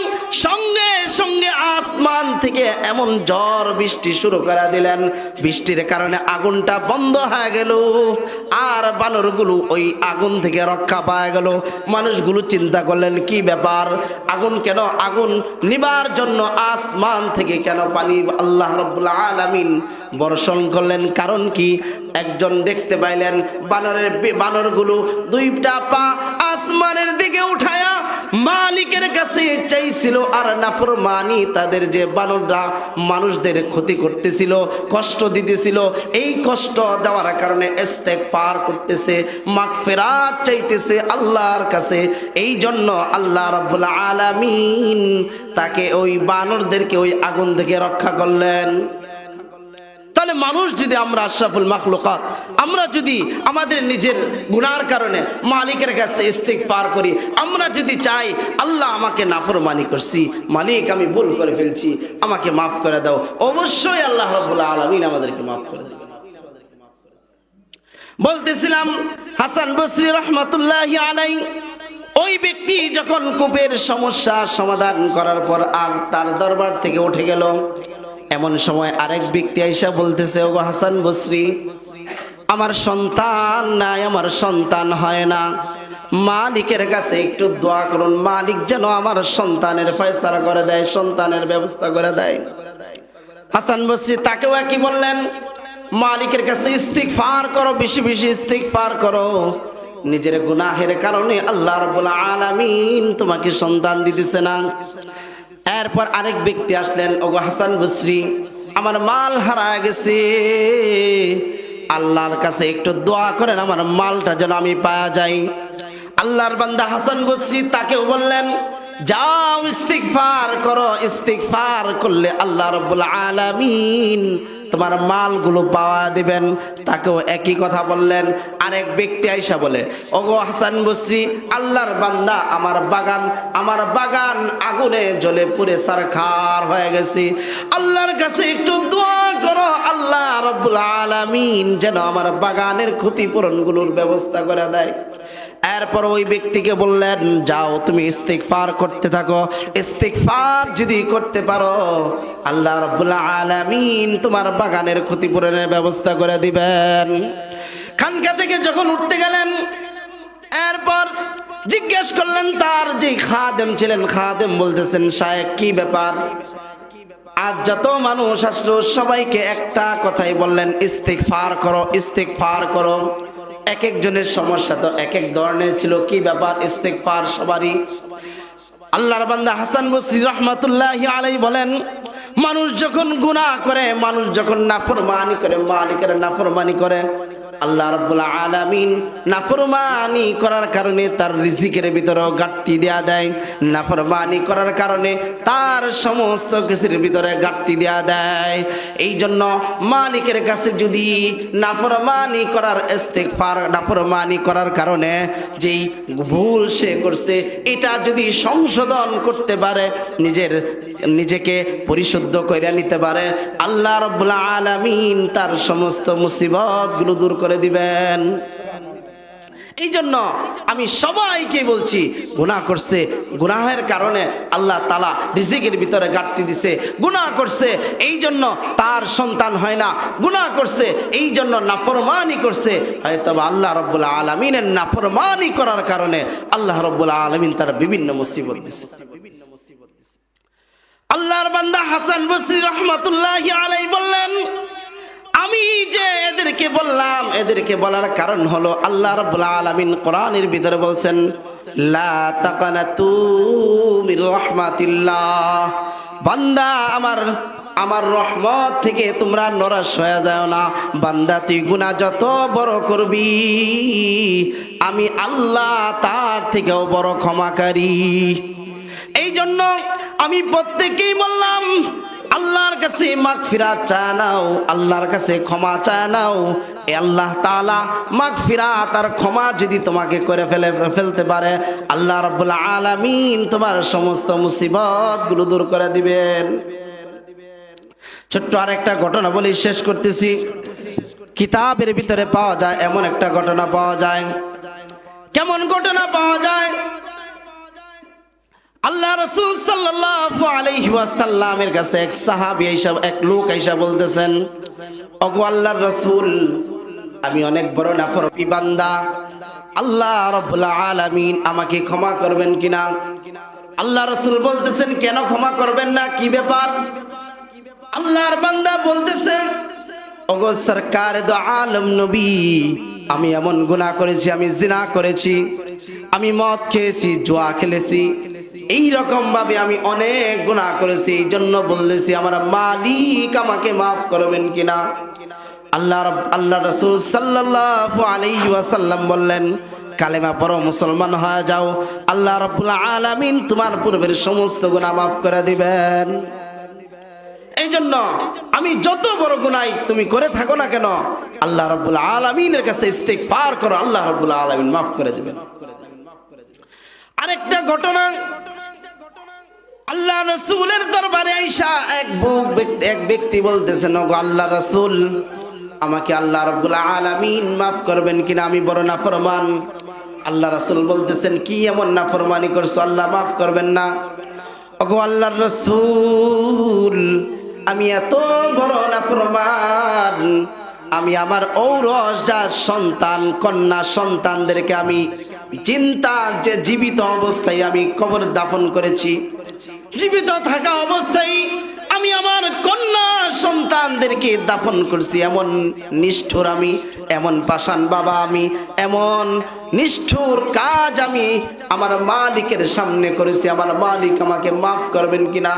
সঙ্গে সঙ্গে আসমান থেকে এমন ঝড় বৃষ্টি শুরু করে দিলেন, বৃষ্টির কারণে আগুনটা বন্ধ হয়ে গেল, আর বানরগুলো ওই আগুন থেকে রক্ষা পাওয়া গেল। মানুষগুলো চিন্তা করলেন কি ব্যাপার, আগুন কেন, আগুন নিবার জন্য আসমান থেকে কেন পানি আল্লাহ রাব্বুল আলামিন বর্ষণ করলেন, কারণ কি? একজন দেখতে পাইলেন বানরগুলো দুইটা পা আসমানের দিকে উঠায়া মালিকের কাছে চাইছিল, আর নাফরমানি তাদের যে বানররা মানুষদের ক্ষতি করতেছিল, কষ্ট দিতেছিল, এই কষ্ট দেওয়ার কারণে ইস্তেগফার করতেছে, মাগফিরাত চাইতেছে আল্লাহর কাছে। এই জন্য আল্লাহ রাব্বুল আলামিন তাকে ওই বানরদেরকে ওই আগুন থেকে রক্ষা করলেন। তাহলে মানুষ যদি আমরা আশরাফুল মাখলুকাত, আমরা যদি আমাদের নিজের গুনার কারণে মালিকের কাছে ইস্তিগফার করি, আমরা যদি চাই আল্লাহ আমাকে নাফরমানি করছি, মালিক আমি ভুল করে ফেলছি, আমাকে মাফ করে দাও, অবশ্যই আল্লাহ রাব্বুল আলামিন আমাদেরকে মাফ করে দেবেন। বলতেছিলাম হাসান বসরি রাহমাতুল্লাহি আলাইহি, ওই ব্যক্তি যখন কূপের সমস্যা সমাধান করার পর আর তার দরবার থেকে উঠে গেল, এমন সময় আরেক ব্যক্তি আইসা বলতেছে, ওগো হাসান বসরি, আমার সন্তান নাই, আমার সন্তান হয় না, মালিকের কাছে একটু দোয়া করুন, মালিক যেন আমার সন্তানের ফয়সালা করে দেয়, সন্তানের ব্যবস্থা করে দেয়। হাসান বসরি তাকেও একই বললেন, মালিকের কাছে ইস্তিগফার করো, বেশি বেশি ইস্তিগফার করো, নিজের গুনাহের কারণে আল্লাহ রাব্বুল আলামিন তোমাকে সন্তান দিতেছে না। এরপর আরেক ব্যক্তি আসলেন, ওগো হাসান বসরি, আমার মাল হারায় গেছে, আল্লাহর কাছে একটু দোয়া করেন আমার মালটা যেন আমি পাওয়া যাই। আল্লাহর বান্দা হাসান বসরি তাকেও বললেন, যাও ইস্তিগফার করো, ইস্তিগফার করলে আল্লাহ রাব্বুল আলামিন তোমার মালগুলো পাওয়া দিবেন। তাকেও একই কথা বললেন। আরেক ব্যক্তি আইসা বলে, ওগো হাসান বসরি, আল্লাহর বান্দা, আমার বাগান আগুনে জ্বলে পুড়ে ছারখার হয়ে গেছে, আল্লাহর কাছে একটু দোয়া করো, আল্লাহ রাব্বুল আলামিন যেন আমার বাগানের ক্ষতিপূরণগুলোর ব্যবস্থা করে দেয়। এরপর ওই ব্যক্তিকে বললেন, যাও তুমি ইস্তিগফার করতে থাকো, ইস্তিগফার যদি করতে পারো আল্লাহ রাব্বুল আলামিন তোমার বাগানের ক্ষতিপূরণের ব্যবস্থা করে দিবেন। খানকা থেকে যখন উঠতে গেলেন, এরপর জিজ্ঞেস করলেন তার যে খাদেম ছিলেন, খাদেম বলতেছেন, শায়েখ কি ব্যাপার? আজ যত মানুষ আসলো সবাইকে একটা কথাই বললেন, ইস্তিগফার করো, ইস্তিগফার করো। এক একজনের সমস্যা তো এক এক ধরনের ছিল, কি ব্যাপার? ইস্তিগফার সবারই। আল্লাহর বান্দা হাসান বসরি রাহমাতুল্লাহি আলাইহি বলেন, মানুষ যখন গুনাহ করে, মানুষ যখন নাফরমানি করে, মালিকের নাফরমানি করে, আল্লাহ রাব্বুল আলামিন নাফরমানি করার কারণে তার রিজিকের ভিতরেও ঘাটতি দেয়া দেয়, নাফরমানি করার কারণে তার সমস্ত কিছুর ভিতরে ঘাটতি দেয়া দেয়। এই জন্য মালিকের কাছে যদি নাফরমানি করার ইস্তিগফার, নাফরমানি করার কারণে যেই ভুল সে করছে এটা যদি সংশোধন করতে পারে, নিজেকে পরিশুদ্ধ করে নিতে পারে, আল্লাহ রাব্বুল আলামিন তার সমস্ত মুসিবতগুলো দূর করে দিবেন। এই জন্য আমি সবাইকে বলছি, গুনাহ করছে, গুনাহের কারণে আল্লাহ তাআলা রিজিকের ভিতরে ঘাটতি দিছে, গুনাহ করছে এই জন্য তার সন্তান হয় না, গুনাহ করছে এই জন্য নাফরমানি করছে, হয়তো আল্লাহ রাব্বুল আলামিনের নাফরমানি করার কারণে আল্লাহ রাব্বুল আলামিন তার বিভিন্ন মুসিবত দিছে। আল্লাহর বান্দা হাসান বসরি রাহমাতুল্লাহি আলাইহি বললেন, আমি যে এদেরকে বললাম, এদেরকে বলার কারণ হলো আল্লাহ রাব্বুল আলামিন কোরআনের ভিতরে বলছেন, লা তাকানাতু মির রাহমাতিল্লাহ, বান্দা আমার রহমত থেকে তোমরা নরাশ হয়ে যাও না। বান্দা তুই গুনাহ যত বড় করবি, আমি আল্লাহ তার থেকেও বড় ক্ষমাকারী। এই জন্য আমি প্রত্যেককেই বললাম, আল্লাহর কাছে মাগফিরাত চা নাও, আল্লাহর কাছে ক্ষমা চা নাও। আল্লাহ তাআলা মাগফিরাত আর ক্ষমা যদি তোমাকে করে ফেলতে পারে, আল্লাহ রাব্বুল আলামিন তোমার সমস্ত মুসিবতগুলো দূর করে দিবেন। ছোট্ট আরেকটা ঘটনা বলে শেষ করতেছি। কিতাবের ভিতরে পাওয়া যায় এমন একটা ঘটনা পাওয়া যায়। কেমন ঘটনা পাওয়া যায়? আল্লাহ রাসূল সাল্লাল্লাহু আলাইহি ওয়াসাল্লামের কাছে এক সাহাবী এক লোক আইসা বলতেছেন, ওগো আল্লাহর রাসূল, আমি অনেক বড় নাফরমানি বান্দা, আল্লাহ রাব্বুল আলামিন আমাকে ক্ষমা করবেন কিনা? আল্লাহ রাসূল বলতেছেন, কেন ক্ষমা করবেন না, কি ব্যাপার? আল্লাহর বান্দা বলতেছে, ওগো সরকার দো আলম নবী, আমি এমন গুনাহ করেছি, আমি জিনা করেছি, আমি মদ খেয়েছি, জুয়া খেলেছি, এই রকম ভাবে আমি অনেক গুনাহ করেছি, এই জন্য বলতেছি আমার মালিক আমাকে মাফ করবেন কিনা? আল্লাহ রাসূল সাল্লাল্লাহু আলাইহি ওয়াসাল্লাম বললেন, কালেমা পড়ো, মুসলমান হয়ে যাও, আল্লাহ রাব্বুল আলামিন তোমার পূর্বের সমস্ত গুনাহ মাফ করে দিবেন। এই জন্য আমি যত বড় গুনাহ তুমি করে থাকো না কেন, আল্লাহ রাব্বুল আলামিনের কাছে ইস্তিগফার করো, আল্লাহ রাব্বুল আলামিন মাফ করে দিবেন। আরেকটা ঘটনা, আল্লাহ রাসূলের দরবারে আয়েশা এক ব্যক্তি বলতেছেন, ওগো আল্লাহ রাসূল, আমাকে আল্লাহ রাব্বুল আলামিন মাফ করবেন কিনা, আমি বড় নাফরমান। আল্লাহ রাসূল বলতেছেন, কি এমন নাফরমানি করছো আল্লাহ মাফ করবেন না? ওগো আল্লাহর রাসূল, আমি এত বড় নাফরমান, আমি আমার ঔরসজাত সন্তান কন্যা সন্তানদেরকে আমি জীবিত অবস্থায় আমি কবর দাফন করেছি। জীবিত থাকা অবস্থায় আমি আমার কন্যা সন্তানদেরকে দাফন করছি। এমন নিষ্ঠুর আমি, এমন পাষাণ বাবা আমি, এমন নিষ্ঠুর কাজ আমি আমার মালিকের সামনে করেছি, আমার মালিক আমাকে মাফ করবেন কিনা?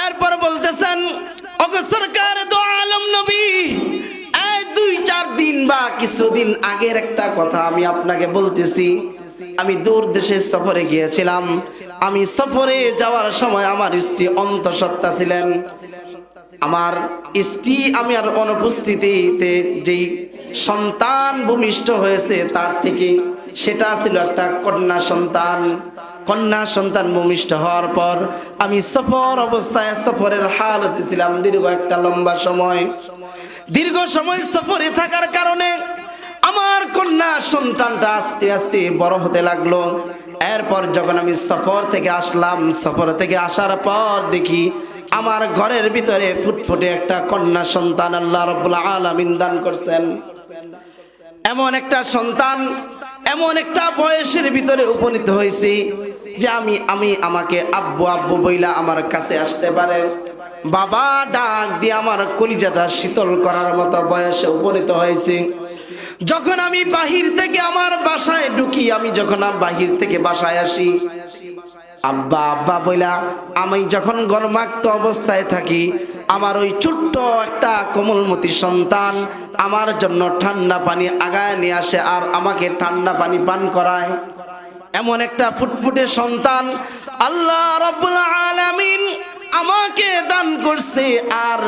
এরপর বলতেছেন, ওগো সরকার দো আলম নবী, এই 2-4 দিন বা কিছুদিন আগের একটা কথা আমি আপনাকে বলতেছি। আমি দূর দেশে সফরে গিয়েছিলাম। আমি সফরে যাওয়ার সময় আমার স্ত্রী অন্তঃসত্ত্বা ছিলেন। আমার স্ত্রী আমি আর অনুপস্থিতিতে যেই সন্তান ভূমিষ্ঠ হয়েছে তার থেকে সেটা ছিল একটা কন্যা সন্তান। কন্যা সন্তান ভূমিষ্ঠ হওয়ার পর আমি সফর অবস্থায় সফরের হালতে ছিলাম দীর্ঘ একটা লম্বা সময়। দীর্ঘ সময় সফরে থাকার কারণে আমার কন্যা সন্তানটা আস্তে আস্তে বড় হতে লাগলো। এরপর যখন আমি সফর থেকে আসলাম, সফর থেকে আসার পর দেখি আমার ঘরের ভিতরে ফুটফুটে একটা কন্যা সন্তান আল্লাহ রাব্বুল আলামিন দান করছেন। এমন একটা সন্তান এমন একটা বয়সের ভিতরে উপনীত হয়েছি যে আমাকে আব্বু আব্বু বইলা আমার কাছে আসতে পারে, বাবা ডাক দিয়ে আমার কলিজাটা শীতল করার মতো বয়সে উপনীত হয়েছে। যখন আমি বাহির থেকে আমার বাসায় ঢুকি, আমি যখন বাহির থেকে বাসায় আসি, আব্বা আব্বা বইলা আমি যখন গর্মাক্ত অবস্থায় থাকি, আমার ওই ছোট্ট একটা কোমলমতি সন্তান আমার জন্য ঠান্ডা পানি আগায় নিয়ে আসে আর আমাকে ঠান্ডা পানি পান করায়। এমন একটা ফুটফুটে সন্তান আল্লাহ রাব্বুল আলামিন আমাকে দান করছে। আর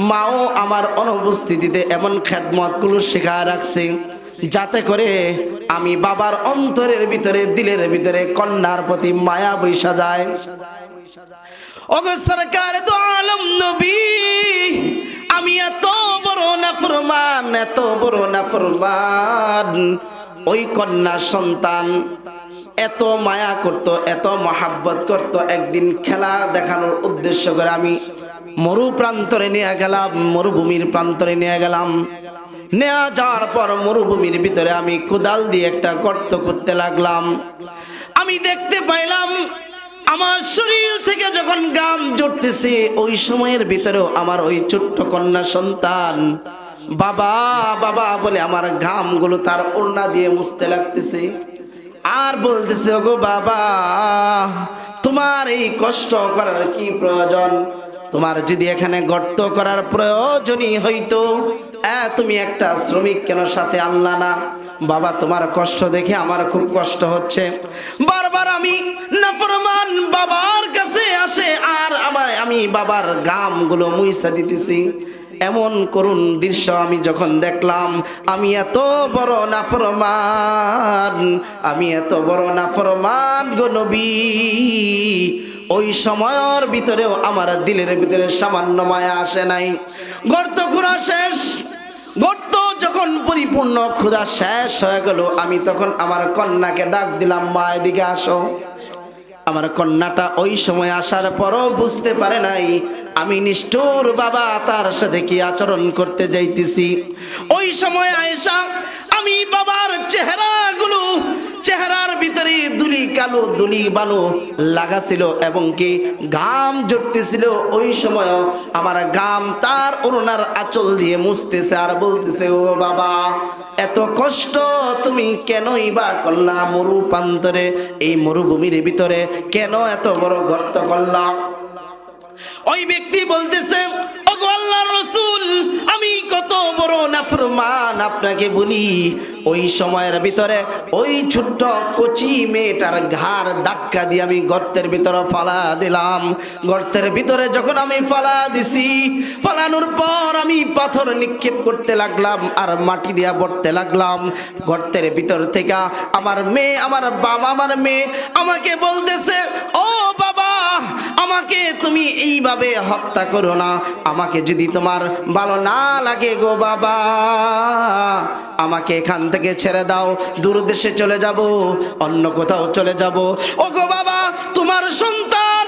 মাও আমার অনুপস্থিতিতে এমন খেদমতগুলো শেখায় রাখছে যাতে করে আমি বাবার অন্তরের ভিতরে, দিলের ভিতরে কন্যার প্রতি মায়া বৈশা যায়। ওগো সরকার দো আলম নবী, আমি এত বড় নাফরমান, এত বড় নাফরমান। ওই কন্যা সন্তান এত মায়া করত, এত মহাব্বত করত। একদিন খেলা দেখানোর উদ্দেশ্য করে আমি মরুপ্রান্তরে নিয়ে গেলাম, মরুভূমির প্রান্তরে নিয়ে গেলাম। নেওয়া যাওয়ার পর মরুভূমির ভিতরে আমি কোদাল দিয়ে একটা গর্ত করতে লাগলাম। আমি দেখতে পাইলাম আমার শরীর থেকে যখন ঘাম ঝরতেছে, ওই সময়ের ভিতরেও আমার ওই ছোট্ট কন্যা সন্তান বাবা বাবা বলে আমার ঘামগুলো তার ওড়না দিয়ে মুছতে লাগতেছে আর বলতেছে, ওগো বাবা, তোমার এই কষ্ট করার কি প্রয়োজন? তোমার যদি এখানে গর্ত করার প্রয়োজনই হইতো, তুমি একটা শ্রমিক কেন সাথে আনলা না? বাবা, তোমার কষ্ট দেখে আমার খুব কষ্ট হচ্ছে। বারবার আমি নাফরমান বাবার কাছে আসে আর আমি বাবার ঘামগুলো মুইসা দিতেছি। এমন করুণ দৃশ্য আমি যখন দেখলাম, আমি এত বড় নাফরমান, আমি এত বড় নাফরমান গো নবী। ওই সময়ের ভিতরেও আমার দিলের ভিতরে সামান্য মায়া আসে নাই। গর্ত খোঁড়া শেষ, গর্ত যখন পরিপূর্ণ খোঁড়া শেষ হয়ে গেল, আমি তখন আমার কন্যাকে ডাক দিলাম, মা এদিকে আসো। আমার কন্যাটা ওই সময় আসার পরও বুঝতে পারে নাই আমি নিষ্ঠুর বাবা তার সাথে কি আচরণ করতে যাইতেছি। ওই সময় আয়েশা আমি বাবার চেহারার ভিতরে দুলি কালো দুলি বালু লাগা ছিল এবং কি ঘাম ঝরতেছিল। ওই সময় আমার ঘাম তার ওড়নার আঁচল দিয়ে মুছতেছে আর বলতেছে, ও বাবা এত কষ্ট তুমি কেনই বা করলা মরু প্রান্তরে, এই মরুভূমির ভিতরে কেন এত বড় গর্ত করলাম? ওই ব্যক্তি বলতেছে, ওগো আল্লাহর রাসূল আমি কত বড় নাফরমান আপনাকে বলি। ওই সময়ের ভিতরে ওই ছোট্ট কচি মেয়েটার ঘাড় ধাক্কা দিয়ে আমি গর্তের ভিতরে ফালা দিলাম। গর্তের ভিতরে যখন আমি ফালা দিছি, ফালানোর পর আমি পাথর নিক্ষেপ করতে লাগলাম আর মাটি দিয়া ভরতে লাগলাম। গর্তের ভিতর থেকে আমার মেয়ে আমাকে বলতেছে, ও বাবা আমাকে তুমি এইভাবে হত্যা করো না, আমাকে যদি তোমার ভালো না লাগে গো বাবা আমাকে এখান থেকে ছেড়ে দাও, দূর দেশে চলে যাব, অন্য কোথাও চলে যাব। ও গো বাবা তোমার সন্তান,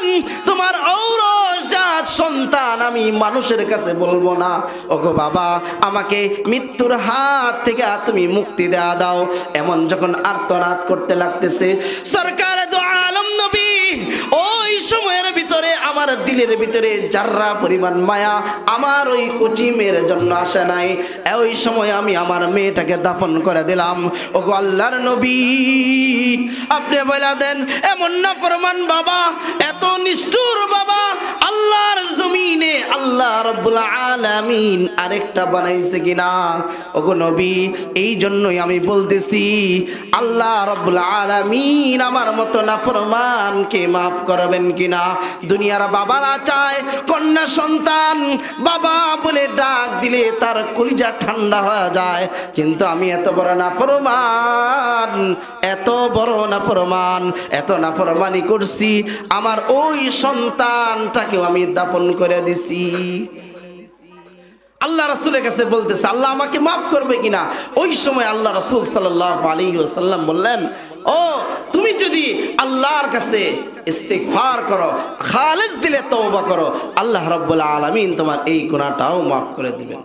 তোমার ঔরসজাত সন্তান আমি মানুষের কাছে বলবো না। ও গো বাবা আমাকে মৃত্যুর হাত থেকে তুমি মুক্তি দেয়া দাও। এমন যখন আর্তনাদ করতে লাগতেছে, সরকারে দো আলম নবী ওই সময়ের ভিতরে আমার দিলের ভিতরে যার্রা পরিমাণ মায়া আমার ওই কচি মেয়ের জন্য আসে নাই। ওই সময় আমি আমার মেয়েটাকে দাফন করে দিলাম। ওগো আল্লাহর নবী আপনি বলে দেন, এমন নাফরমান বাবা, এত নিষ্ঠুর বাবা আল্লাহর জমিনে আল্লাহ রাব্বুল আলামিন আরেকটা বানাইছে কিনা? ওগো নবী এই জন্যই আমি বলতেছি আল্লাহ রাব্বুল আলামিন আমার মতো নাফরমানকে মাফ করবেন কিনা? দুনিয়ার বাবারা চায় কন্যা সন্তান বাবা বলে ডাক দিলে তার কলিজা ঠান্ডা হয়ে যায়, কিন্তু আমি এত বড় নাফরমান, এত নাফরমানি করছি, আমার ওই সন্তানটাকেও আমি দাফন করে দিছি। আল্লাহ রাসূলের কাছে বলতেছে আল্লাহ আমাকে মাফ করবে কিনা? ওই সময় আল্লাহ রাসূল সাল্লাল্লাহু আলাইহি ওয়াসাল্লাম বললেন, ও তুমি যদি আল্লাহর কাছে ইস্তিগফার করো, খালিস দিলে তওবা করো, আল্লাহ রাব্বুল আলামিন তোমার এই গুনাহটাও মাফ করে দিবেন।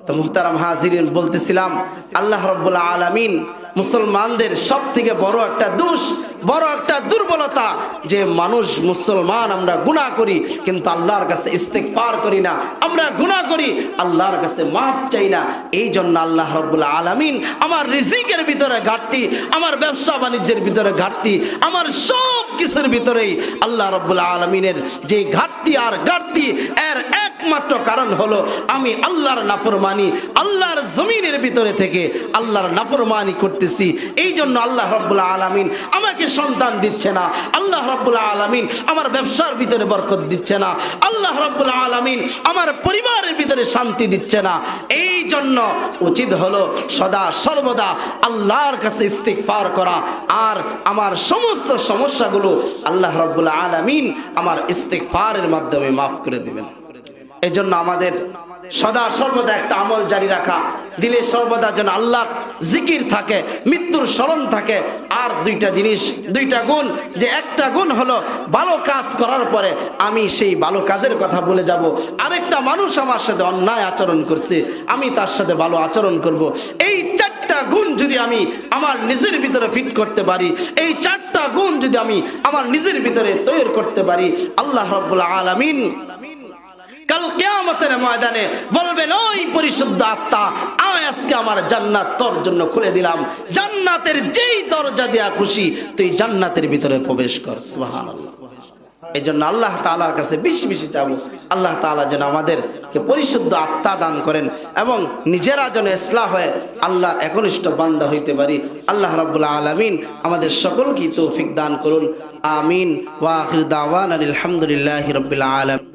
তো মুহতারাম হাজিরিন বলতেছিলাম আল্লাহ রাব্বুল আলামিন মুসলমানদের সব থেকে বড় একটা দোষ, বড় একটা দুর্বলতা যে মানুষ মুসলমান আমরা গুনাহ করি কিন্তু আল্লাহর কাছে ইস্তিগফার করি না, আমরা গুনাহ করি আল্লাহর কাছে মাফ চাই না। এই জন্য আল্লাহ রাব্বুল আলামিন আমার রিজিকের ভিতরে ঘাটতি, আমার ব্যবসা বাণিজ্যের ভিতরে ঘাটতি, আমার সব কিছুর ভিতরেই আল্লাহ রাব্বুল আলামিনের যে ঘাটতি আর ঘাটতি এর একমাত্র কারণ হলো আমি আল্লাহর নাফরমানি, আল্লাহর জমিনের ভিতরে থেকে আল্লাহর নাফরমানি করতেছি। এই জন্য আল্লাহ রাব্বুল আলামিন আমাকে সন্তান দিচ্ছে না, আল্লাহ রাব্বুল আলামিন আমার ব্যবসার ভিতরে বরকত দিচ্ছে না, আল্লাহ রাব্বুল আলামিন আমার পরিবারের ভিতরে শান্তি দিচ্ছে না। এই জন্য উচিত হলো সদা সর্বদা আল্লাহর কাছে ইস্তিগফার করা আর আমার সমস্ত সমস্যাগুলো আল্লাহ রাব্বুল আলামিন আমার ইস্তিগফারের মাধ্যমে মাফ করে দিবেন। এই জন্য আমাদের সদা সর্বদা একটা আমল জারি রাখা, দিলে সর্বদা যেন আল্লাহর জিকির থাকে, মৃত্যুর স্মরণ থাকে। আর দুইটা গুণ, যে একটা গুণ হলো ভালো কাজ করার পরে আমি সেই ভালো কাজের কথা বলে যাব। আরেকটা মানুষ আমার সাথে অন্যায় আচরণ করছে, আমি তার সাথে ভালো আচরণ করব। এই চারটা গুণ যদি আমি আমার নিজের ভিতরে ফিট করতে পারি, এই চারটা গুণ যদি আমি আমার নিজের ভিতরে তৈরি করতে পারি, আল্লাহ রাব্বুল আলামিন কাল কিয়ামতের ময়দানে বলবেন, ওই পরিশুদ্ধ আত্মা আমি আজকে আমার জান্নাত তোর জন্য খুলে দিলাম, জান্নাতের যেই দরজা দেয়া খুশি তুই জান্নাতের ভিতরে প্রবেশ কর। সুবহানাল্লাহ। এই জন্য আল্লাহ তাআলার কাছে বেশি বেশি চাবো, আল্লাহ তাআলা যেন আমাদেরকে পরিশুদ্ধ আত্মা দান করেন এবং নিজেরা যেন ইসলাহ হয়ে আল্লাহর একনিষ্ঠ বান্দা হইতে পারি। আল্লাহ রাব্বুল আলামিন আমাদের সকলকে তৌফিক দান করুন। আমিন। ওয়া আখির দাওয়ানা আলহামদুলিল্লাহি রাব্বিল আলামিন।